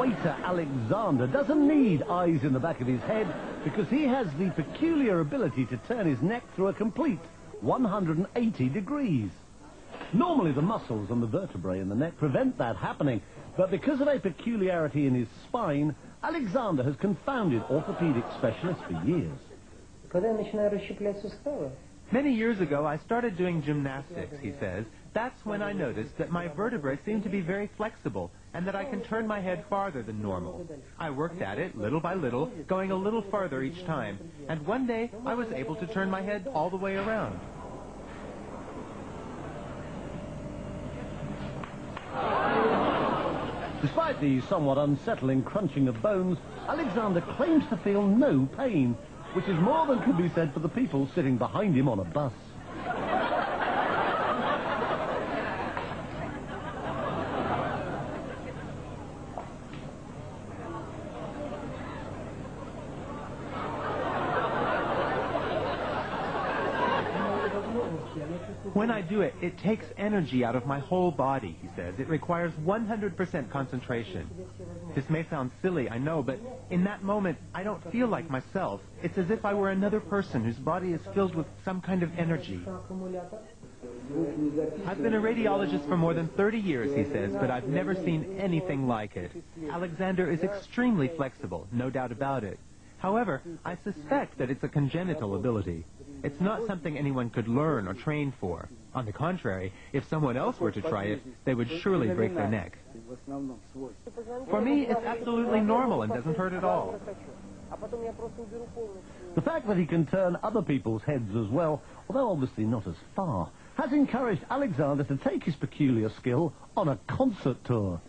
waiter Alexander doesn't need eyes in the back of his head because he has the peculiar ability to turn his neck through a complete 180 degrees. Normally the muscles and the vertebrae in the neck prevent that happening, but because of a peculiarity in his spine, Alexander has confounded orthopedic specialists for years. Many years ago, I started doing gymnastics, he says. That's when I noticed that my vertebrae seem to be very flexible and that I can turn my head farther than normal. I worked at it little by little, going a little farther each time, and one day I was able to turn my head all the way around. Despite the somewhat unsettling crunching of bones, Alexander claims to feel no pain, which is more than can be said for the people sitting behind him on a bus. When I do it, it takes energy out of my whole body, he says. It requires 100% concentration. This may sound silly, I know, but in that moment, I don't feel like myself. It's as if I were another person whose body is filled with some kind of energy. I've been a radiologist for more than 30 years, he says, but I've never seen anything like it. Alexander is extremely flexible, no doubt about it. However, I suspect that it's a congenital ability. It's not something anyone could learn or train for. On the contrary, if someone else were to try it, they would surely break their neck. For me, it's absolutely normal and doesn't hurt at all. The fact that he can turn other people's heads as well, although obviously not as far, has encouraged Alexander to take his peculiar skill on a concert tour.